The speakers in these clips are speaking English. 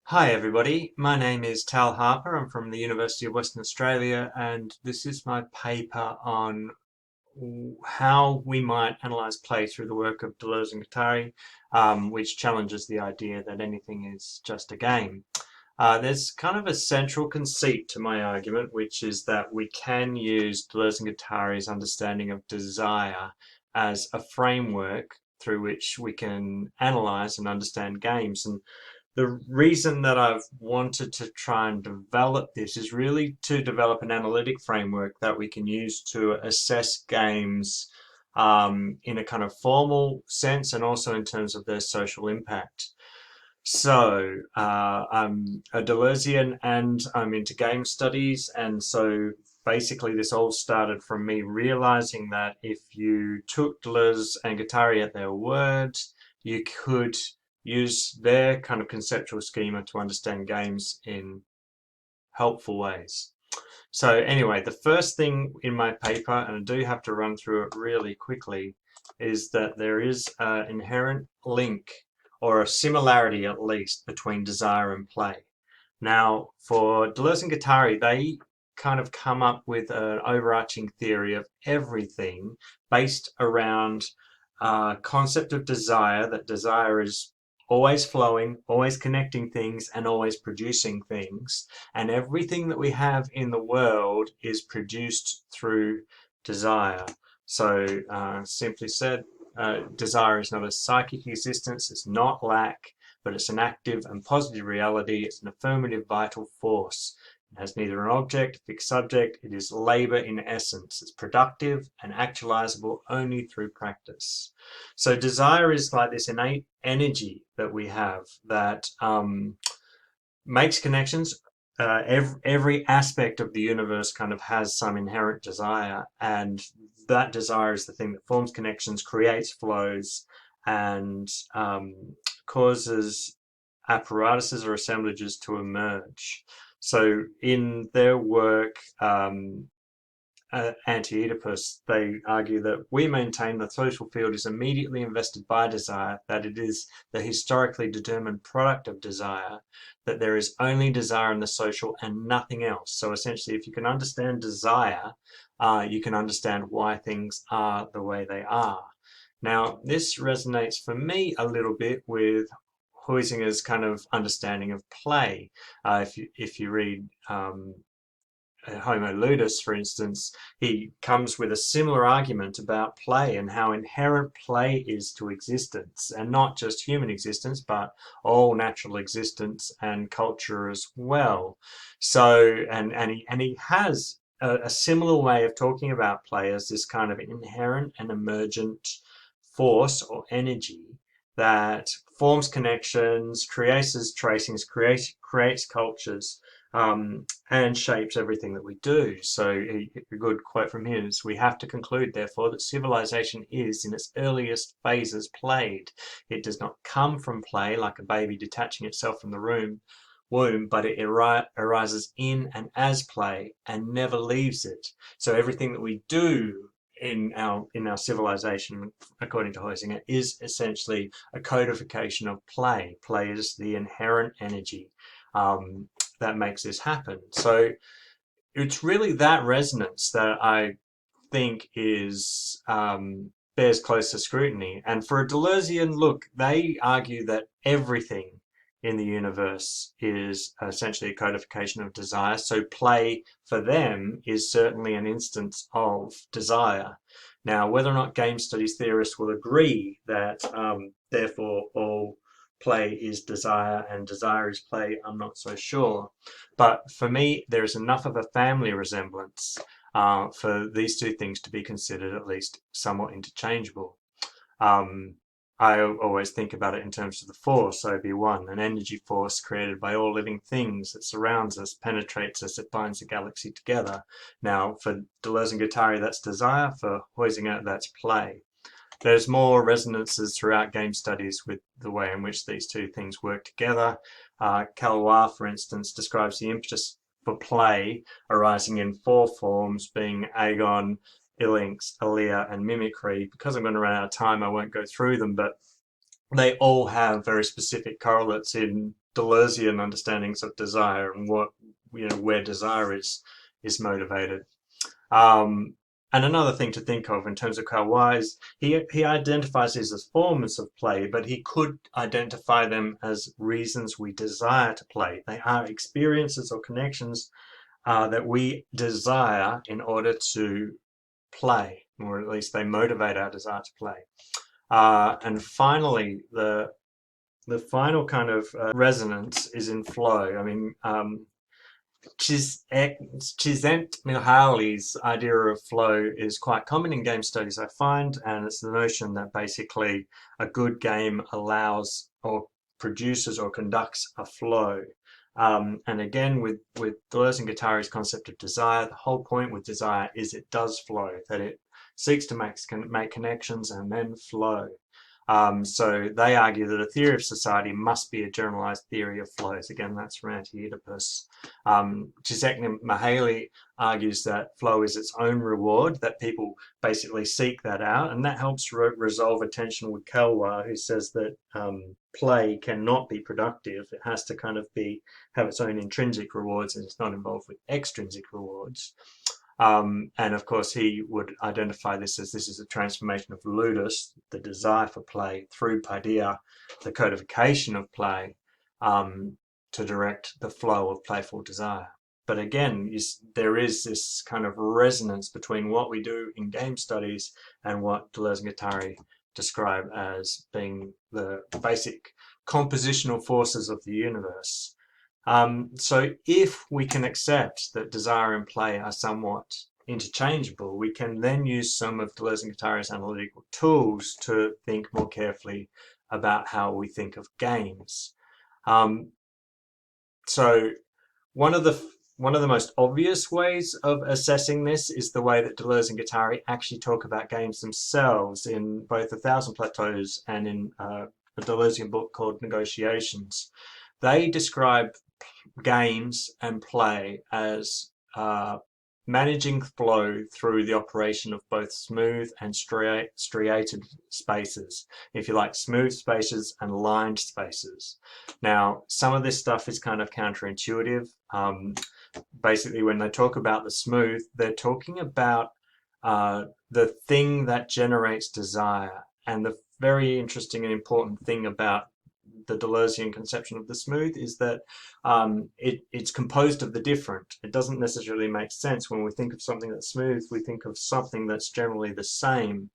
Hi everybody, my name is Tal Harper. I'm from the University of Western Australia, and this is my paper on how we might analyse play through the work of Deleuze and Guattari, which challenges the idea that anything is just a game. There's kind of a central conceit to my argument, which is that we can use Deleuze and Guattari's understanding of desire as a framework through which we can analyse and understand games. And the reason that I've wanted to try and develop this is really to develop an analytic framework that we can use to assess games in a kind of formal sense and also in terms of their social impact. I'm a Deleuzian and I'm into game studies, and so basically this all started from me realizing that if you took Deleuze and Guattari at their word, you could use their kind of conceptual schema to understand games in helpful ways. So anyway, the first thing in my paper, and I do have to run through it really quickly, is that there is an inherent link or a similarity at least between desire and play. Now, for Deleuze and Guattari, they kind of come up with an overarching theory of everything based around a concept of desire, that desire is always flowing, always connecting things, and always producing things. And everything that we have in the world is produced through desire. So, simply said, desire is not a psychic existence, it's not lack, but it's an active and positive reality. It's an affirmative vital force. It has neither an object, a fixed subject. It is labor in essence. It's productive and actualizable only through practice. So desire is like this innate energy that we have that makes connections. Every aspect of the universe kind of has some inherent desire, and that desire is the thing that forms connections, creates flows, and causes apparatuses or assemblages to emerge. So in their work, Anti-Oedipus, they argue that we maintain the social field is immediately invested by desire, that it is the historically determined product of desire, that there is only desire in the social and nothing else. So essentially, if you can understand desire, you can understand why things are the way they are. Now, this resonates for me a little bit with Huizinga's kind of understanding of play. If you read Homo Ludus, for instance, he comes with a similar argument about play and how inherent play is to existence, and not just human existence, but all natural existence and culture as well. So, and he has a similar way of talking about play as this kind of inherent and emergent force or energy that forms connections, creates tracings, creates cultures, and shapes everything that we do. So a good quote from him is, "We have to conclude, therefore, that civilization is, in its earliest phases, played. It does not come from play, like a baby detaching itself from the womb, but it arises in and as play and never leaves it. So everything that we do in our civilization, according to Huizinga, is essentially a codification of play. Play is the inherent energy that makes this happen. So it's really that resonance that I think is bears closer scrutiny. And for a Deleuzian, look, they argue that everything in the universe is essentially a codification of desire. So play for them is certainly an instance of desire. Now, whether or not game studies theorists will agree that therefore all play is desire and desire is play, I'm not so sure. But for me, there is enough of a family resemblance for these two things to be considered at least somewhat interchangeable. Um, I always think about it in terms of the force, OB1, an energy force created by all living things that surrounds us, penetrates us, it binds the galaxy together. Now, for Deleuze and Guattari, that's desire. For Huizinga, that's play. There's more resonances throughout game studies with the way in which these two things work together. Calois, for instance, describes the impetus for play arising in four forms, being agon, ilinx, alia, and mimicry. Because I'm going to run out of time, I won't go through them, but they all have very specific correlates in Deleuzean understandings of desire and what, where desire is motivated. Um, and another thing to think of in terms of Carl Wise, he identifies these as forms of play, but he could identify them as reasons we desire to play. They are experiences or connections that we desire in order to play, or at least they motivate our desire to play. And finally, the final kind of resonance is in flow. I mean, Csikszentmihalyi's idea of flow is quite common in game studies, I find, and it's the notion that basically a good game allows or produces or conducts a flow. And again, with Deleuze and Guattari's concept of desire, the whole point with desire is it does flow, that it seeks to make connections and then flow. So they argue that a theory of society must be a generalized theory of flows. Again, that's from Anti-Oedipus. Csikszentmihalyi argues that flow is its own reward, that people basically seek that out, and that helps resolve a tension with Kelwa, who says that play cannot be productive. It has to kind of have its own intrinsic rewards, and it's not involved with extrinsic rewards. And of course, he would identify this is a transformation of ludus, the desire for play, through paideia, the codification of play, to direct the flow of playful desire. But again, there is this kind of resonance between what we do in game studies and what Deleuze and Guattari describe as being the basic compositional forces of the universe. So if we can accept that desire and play are somewhat interchangeable, we can then use some of Deleuze and Guattari's analytical tools to think more carefully about how we think of games. So one of the most obvious ways of assessing this is the way that Deleuze and Guattari actually talk about games themselves in both A Thousand Plateaus and in a Deleuzean book called Negotiations. They describe games and play as managing flow through the operation of both smooth and striated spaces, if you like, smooth spaces and lined spaces. Now, some of this stuff is kind of counterintuitive. Basically, when they talk about the smooth, they're talking about the thing that generates desire. And the very interesting and important thing about the Deleuzean conception of the smooth is that it's composed of the different. It doesn't necessarily make sense when we think of something that's smooth. We think of something that's generally the same.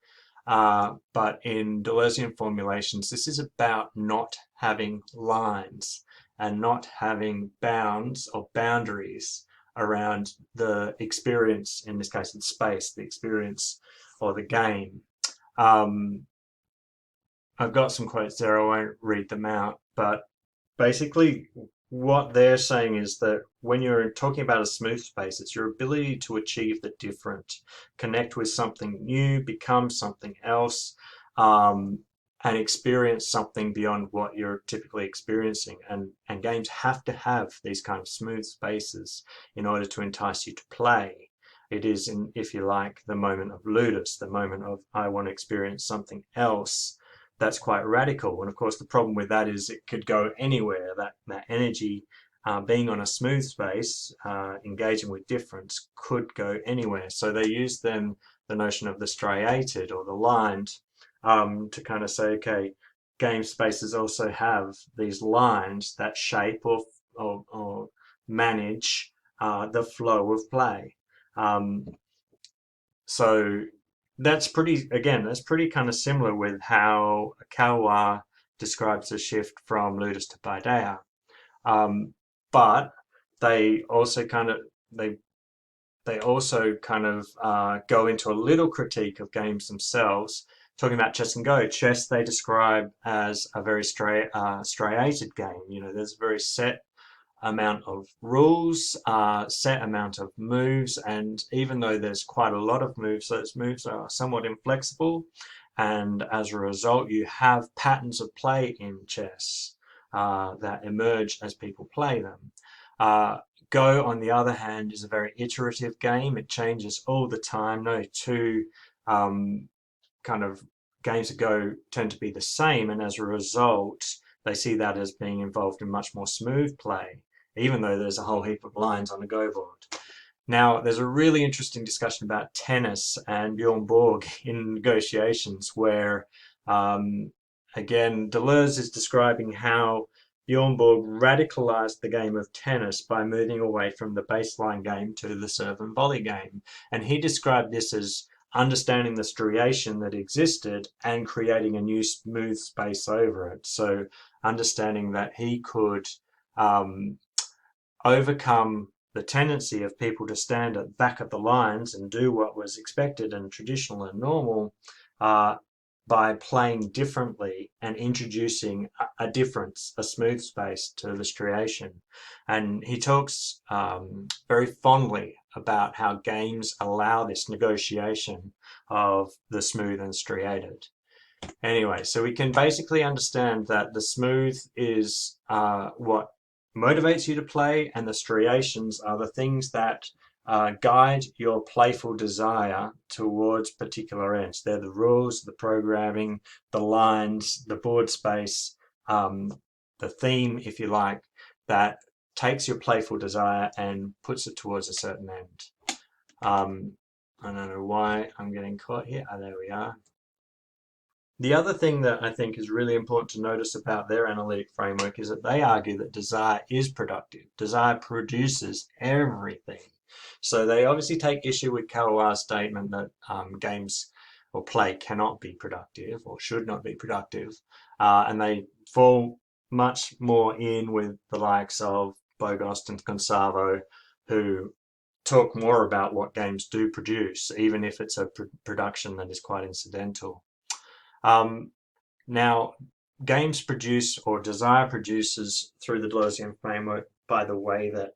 But in Deleuzean formulations, this is about not having lines and not having bounds or boundaries around the experience, in this case, the space, the experience or the game. I've got some quotes there, I won't read them out, but basically what they're saying is that when you're talking about a smooth space, it's your ability to achieve the different, connect with something new, become something else, and experience something beyond what you're typically experiencing. And games have to have these kind of smooth spaces in order to entice you to play. It is, if you like, the moment of ludus, the moment of I want to experience something else. That's quite radical. And of course, the problem with that is it could go anywhere. That energy, being on a smooth space, engaging with difference, could go anywhere. So they use then the notion of the striated or the lined to kind of say, okay, game spaces also have these lines that shape or manage the flow of play. So that's pretty kind of similar with how Kawa describes the shift from ludus to paideia. But they also kind of go into a little critique of games themselves, talking about chess and go. Chess they describe as a very striated game. There's a very set amount of rules, set amount of moves, and even though there's quite a lot of moves, those moves are somewhat inflexible, and as a result you have patterns of play in chess that emerge as people play them. Go, on the other hand, is a very iterative game. It changes all the time. No two kind of games of Go tend to be the same, and as a result they see that as being involved in much more smooth play, even though there's a whole heap of lines on the go board. Now, there's a really interesting discussion about tennis and Bjorn Borg in negotiations where, again, Deleuze is describing how Bjorn Borg radicalized the game of tennis by moving away from the baseline game to the serve and volley game. And he described this as understanding the striation that existed and creating a new smooth space over it. So understanding that he could overcome the tendency of people to stand at the back of the lines and do what was expected and traditional and normal by playing differently and introducing a difference, a smooth space to the striation. And he talks very fondly about how games allow this negotiation of the smooth and striated. Anyway, so we can basically understand that the smooth is what motivates you to play, and the striations are the things that guide your playful desire towards particular ends. They're the rules, the programming, the lines, the board space, the theme, if you like, that takes your playful desire and puts it towards a certain end. I don't know why I'm getting caught here. Oh, there we are. The other thing that I think is really important to notice about their analytic framework is that they argue that desire is productive. Desire produces everything. So they obviously take issue with Kawa's statement that games or play cannot be productive or should not be productive. And they fall much more in with the likes of Bogost and Gonçalves, who talk more about what games do produce, even if it's a production that is quite incidental. Now, games produce, or desire produces, through the Deleuzean framework by the way that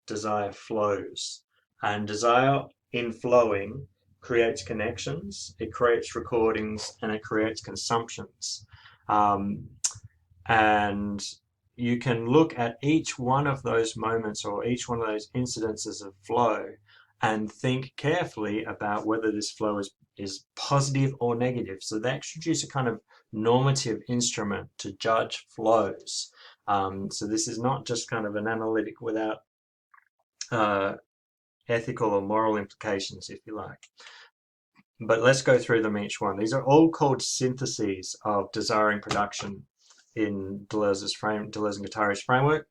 desire flows. And desire, in flowing, creates connections, it creates recordings, and it creates consumptions. And you can look at each one of those moments or each one of those incidences of flow and think carefully about whether this flow is positive or negative. So they introduce a kind of normative instrument to judge flows. So this is not just kind of an analytic without ethical or moral implications, if you like. But let's go through them each one. These are all called syntheses of desiring production in Deleuze and Guattari's framework.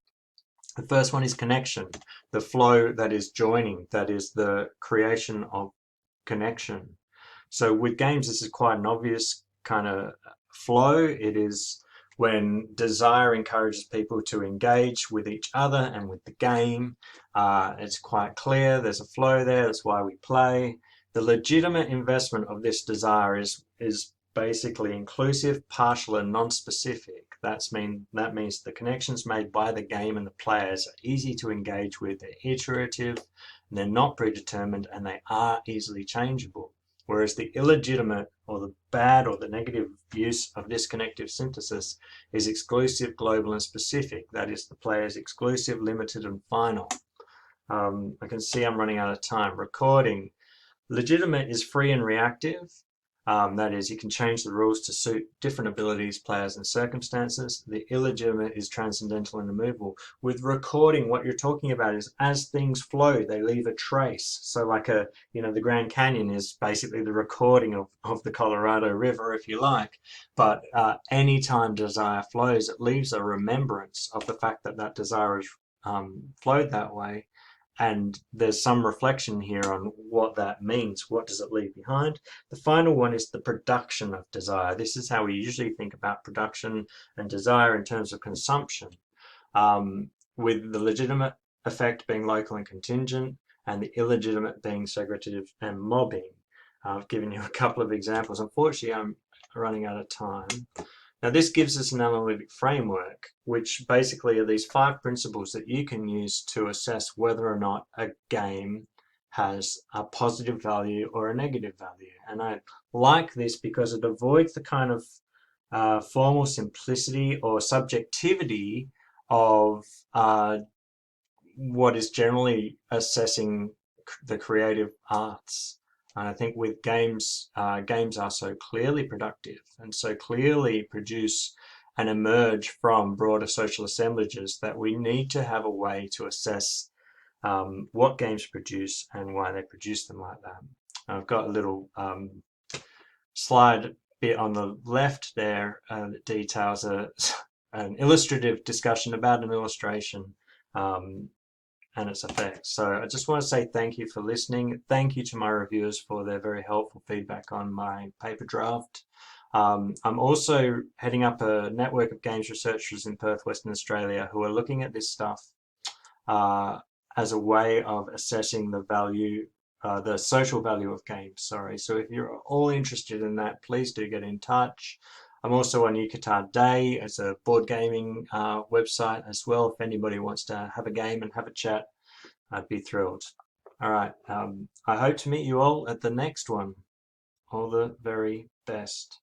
The first one is connection, the flow that is joining, that is the creation of connection. So with games, this is quite an obvious kind of flow. It is when desire encourages people to engage with each other and with the game. It's quite clear, there's a flow there, that's why we play. The legitimate investment of this desire is basically inclusive, partial, and non-specific. That means the connections made by the game and the players are easy to engage with, they're iterative, they're not predetermined, and they are easily changeable. Whereas the illegitimate or the bad or the negative use of this connective synthesis is exclusive, global, and specific. That is, the player is exclusive, limited, and final. I can see I'm running out of time. Recording. Legitimate is free and reactive. That is, you can change the rules to suit different abilities, players, and circumstances. The illegitimate is transcendental and immovable. With recording, what you're talking about is as things flow, they leave a trace. So like the Grand Canyon is basically the recording of the Colorado River, if you like. But anytime desire flows, it leaves a remembrance of the fact that that desire has flowed that way. And there's some reflection here on what that means. What does it leave behind? The final one is the production of desire. This is how we usually think about production and desire in terms of consumption, with the legitimate effect being local and contingent, and the illegitimate being segregative and mobbing. I've given you a couple of examples. Unfortunately, I'm running out of time. Now, this gives us an analytic framework, which basically are these 5 principles that you can use to assess whether or not a game has a positive value or a negative value. And I like this because it avoids the kind of formal simplicity or subjectivity of what is generally assessing the creative arts. And I think with games, games are so clearly productive and so clearly produce and emerge from broader social assemblages, that we need to have a way to assess what games produce and why they produce them like that. I've got a little slide bit on the left there that details an illustrative discussion about an illustration and its effects. So I just want to say thank you for listening. Thank you to my reviewers for their very helpful feedback on my paper draft. I'm also heading up a network of games researchers in Perth, Western Australia, who are looking at this stuff as a way of assessing the value, the social value of games. Sorry. So if you're all interested in that, please do get in touch. I'm also on Yucatan Day as a board gaming website as well. If anybody wants to have a game and have a chat, I'd be thrilled. All right. I hope to meet you all at the next one. All the very best.